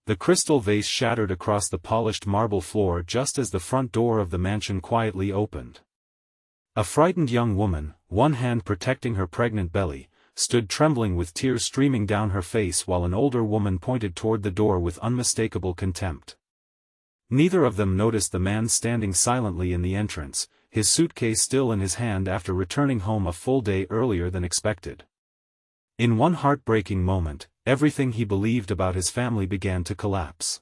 The crystal vase shattered across the polished marble floor just as the front door of the mansion quietly opened. A frightened young woman, one hand protecting her pregnant belly, stood trembling with tears streaming down her face while an older woman pointed toward the door with unmistakable contempt. Neither of them noticed the man standing silently in the entrance, his suitcase still in his hand after returning home a full day earlier than expected. In one heartbreaking moment, everything he believed about his family began to collapse.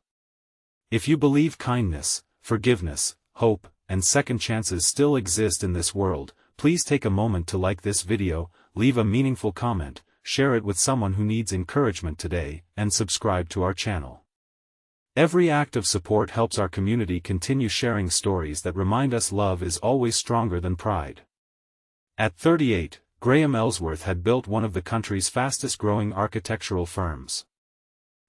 If you believe kindness, forgiveness, hope, and second chances still exist in this world, please take a moment to like this video, leave a meaningful comment, share it with someone who needs encouragement today, and subscribe to our channel. Every act of support helps our community continue sharing stories that remind us love is always stronger than pride. At 38, Graham Ellsworth had built one of the country's fastest-growing architectural firms.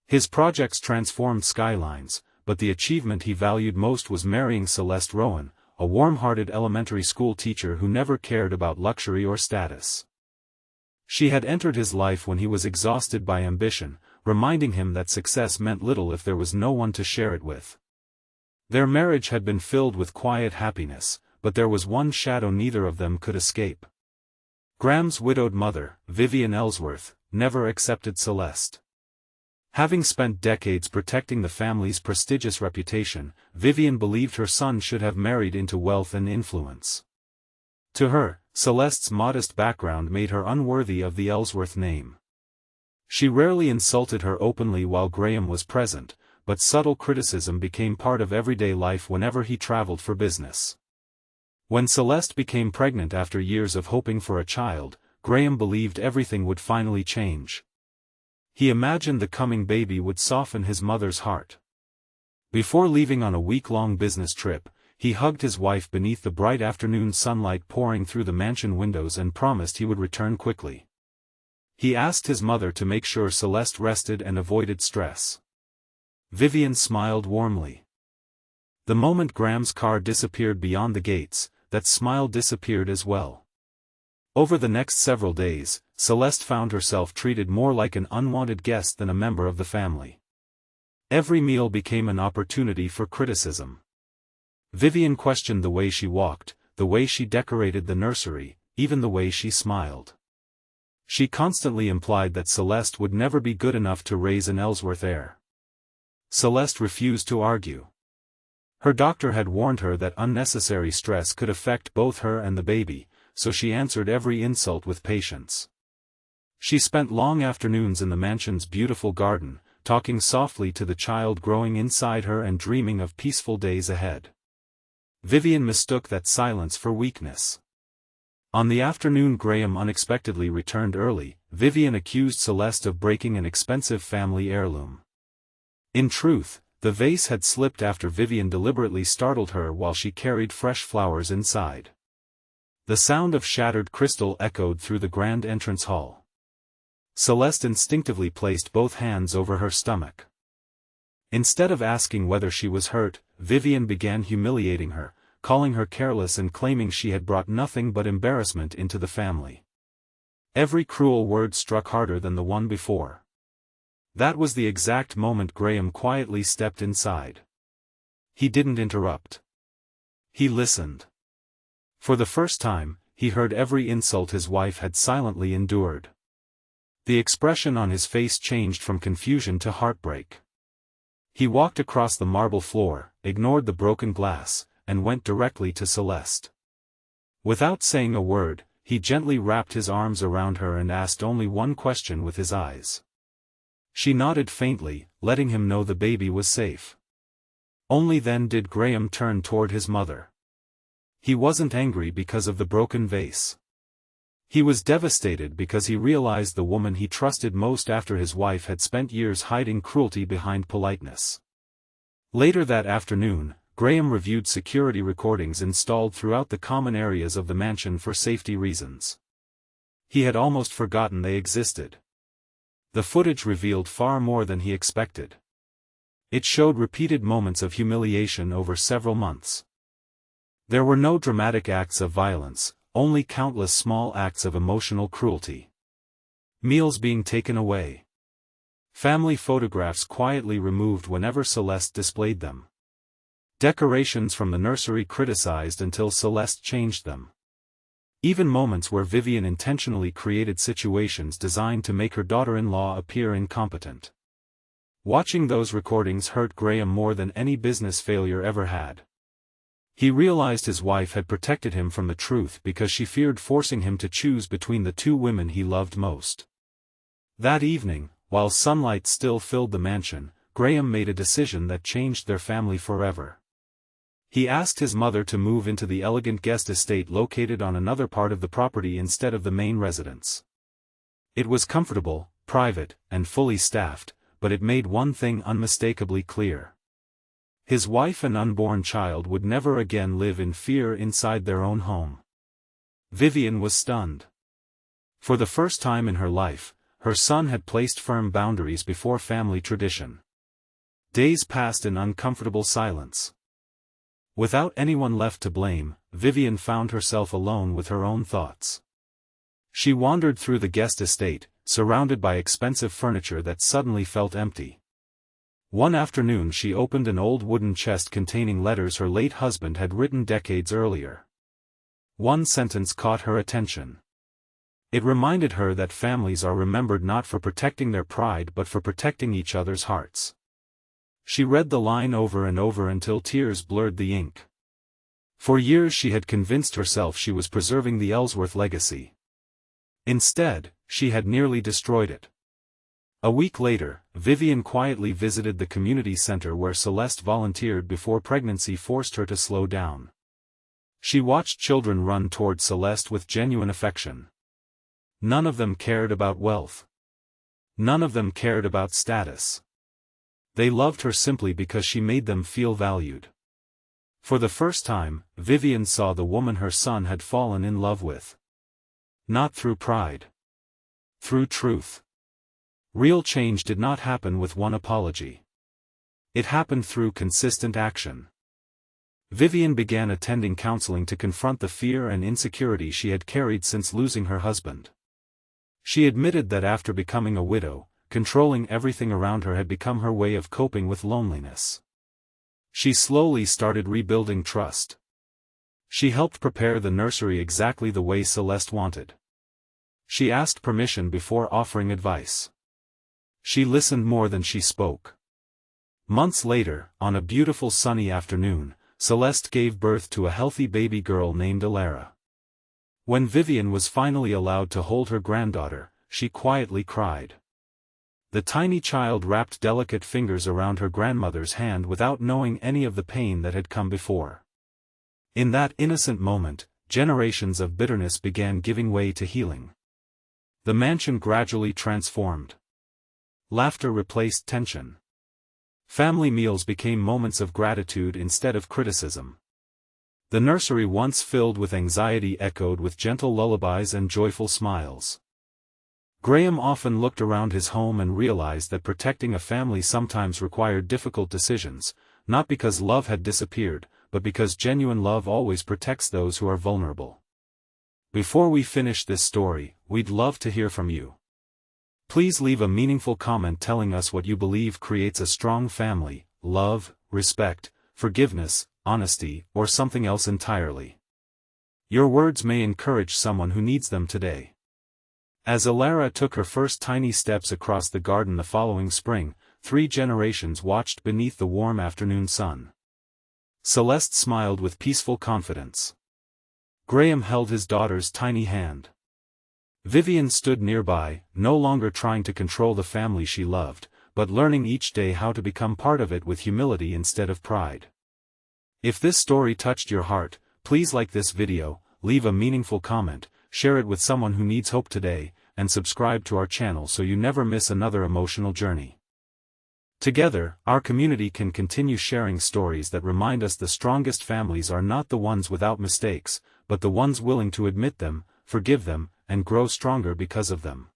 His projects transformed skylines, but the achievement he valued most was marrying Celeste Rowan, a warm-hearted elementary school teacher who never cared about luxury or status. She had entered his life when he was exhausted by ambition, reminding him that success meant little if there was no one to share it with. Their marriage had been filled with quiet happiness, but there was one shadow neither of them could escape. Graham's widowed mother, Vivian Ellsworth, never accepted Celeste. Having spent decades protecting the family's prestigious reputation, Vivian believed her son should have married into wealth and influence. To her, Celeste's modest background made her unworthy of the Ellsworth name. She rarely insulted her openly while Graham was present, but subtle criticism became part of everyday life whenever he traveled for business. When Celeste became pregnant after years of hoping for a child, Graham believed everything would finally change. He imagined the coming baby would soften his mother's heart. Before leaving on a week-long business trip, he hugged his wife beneath the bright afternoon sunlight pouring through the mansion windows and promised he would return quickly. He asked his mother to make sure Celeste rested and avoided stress. Vivian smiled warmly. The moment Graham's car disappeared beyond the gates, that smile disappeared as well. Over the next several days, Celeste found herself treated more like an unwanted guest than a member of the family. Every meal became an opportunity for criticism. Vivian questioned the way she walked, the way she decorated the nursery, even the way she smiled. She constantly implied that Celeste would never be good enough to raise an Ellsworth heir. Celeste refused to argue. Her doctor had warned her that unnecessary stress could affect both her and the baby, so she answered every insult with patience. She spent long afternoons in the mansion's beautiful garden, talking softly to the child growing inside her and dreaming of peaceful days ahead. Vivian mistook that silence for weakness. On the afternoon Graham unexpectedly returned early, Vivian accused Celeste of breaking an expensive family heirloom. In truth, the vase had slipped after Vivian deliberately startled her while she carried fresh flowers inside. The sound of shattered crystal echoed through the grand entrance hall. Celeste instinctively placed both hands over her stomach. Instead of asking whether she was hurt, Vivian began humiliating her, calling her careless and claiming she had brought nothing but embarrassment into the family. Every cruel word struck harder than the one before. That was the exact moment Graham quietly stepped inside. He didn't interrupt. He listened. For the first time, he heard every insult his wife had silently endured. The expression on his face changed from confusion to heartbreak. He walked across the marble floor, ignored the broken glass, and went directly to Celeste. Without saying a word, he gently wrapped his arms around her and asked only one question with his eyes. She nodded faintly, letting him know the baby was safe. Only then did Graham turn toward his mother. He wasn't angry because of the broken vase. He was devastated because he realized the woman he trusted most after his wife had spent years hiding cruelty behind politeness. Later that afternoon, Graham reviewed security recordings installed throughout the common areas of the mansion for safety reasons. He had almost forgotten they existed. The footage revealed far more than he expected. It showed repeated moments of humiliation over several months. There were no dramatic acts of violence, only countless small acts of emotional cruelty. Meals being taken away. Family photographs quietly removed whenever Celeste displayed them. Decorations from the nursery criticized until Celeste changed them. Even moments where Vivian intentionally created situations designed to make her daughter-in-law appear incompetent. Watching those recordings hurt Graham more than any business failure ever had. He realized his wife had protected him from the truth because she feared forcing him to choose between the two women he loved most. That evening, while sunlight still filled the mansion, Graham made a decision that changed their family forever. He asked his mother to move into the elegant guest estate located on another part of the property instead of the main residence. It was comfortable, private, and fully staffed, but it made one thing unmistakably clear. His wife and unborn child would never again live in fear inside their own home. Vivian was stunned. For the first time in her life, her son had placed firm boundaries before family tradition. Days passed in uncomfortable silence. Without anyone left to blame, Vivian found herself alone with her own thoughts. She wandered through the guest estate, surrounded by expensive furniture that suddenly felt empty. One afternoon she opened an old wooden chest containing letters her late husband had written decades earlier. One sentence caught her attention. It reminded her that families are remembered not for protecting their pride but for protecting each other's hearts. She read the line over and over until tears blurred the ink. For years she had convinced herself she was preserving the Ellsworth legacy. Instead, she had nearly destroyed it. A week later, Vivian quietly visited the community center where Celeste volunteered before pregnancy forced her to slow down. She watched children run toward Celeste with genuine affection. None of them cared about wealth. None of them cared about status. They loved her simply because she made them feel valued. For the first time, Vivian saw the woman her son had fallen in love with. Not through pride. Through truth. Real change did not happen with one apology. It happened through consistent action. Vivian began attending counseling to confront the fear and insecurity she had carried since losing her husband. She admitted that after becoming a widow, controlling everything around her had become her way of coping with loneliness. She slowly started rebuilding trust. She helped prepare the nursery exactly the way Celeste wanted. She asked permission before offering advice. She listened more than she spoke. Months later, on a beautiful sunny afternoon, Celeste gave birth to a healthy baby girl named Alara. When Vivian was finally allowed to hold her granddaughter, she quietly cried. The tiny child wrapped delicate fingers around her grandmother's hand without knowing any of the pain that had come before. In that innocent moment, generations of bitterness began giving way to healing. The mansion gradually transformed. Laughter replaced tension. Family meals became moments of gratitude instead of criticism. The nursery once filled with anxiety echoed with gentle lullabies and joyful smiles. Graham often looked around his home and realized that protecting a family sometimes required difficult decisions, not because love had disappeared, but because genuine love always protects those who are vulnerable. Before we finish this story, we'd love to hear from you. Please leave a meaningful comment telling us what you believe creates a strong family: love, respect, forgiveness, honesty, or something else entirely. Your words may encourage someone who needs them today. As Alara took her first tiny steps across the garden the following spring, 3 generations watched beneath the warm afternoon sun. Celeste smiled with peaceful confidence. Graham held his daughter's tiny hand. Vivian stood nearby, no longer trying to control the family she loved, but learning each day how to become part of it with humility instead of pride. If this story touched your heart, please like this video, leave a meaningful comment, share it with someone who needs hope today, and subscribe to our channel so you never miss another emotional journey. Together, our community can continue sharing stories that remind us the strongest families are not the ones without mistakes, but the ones willing to admit them, forgive them, and grow stronger because of them.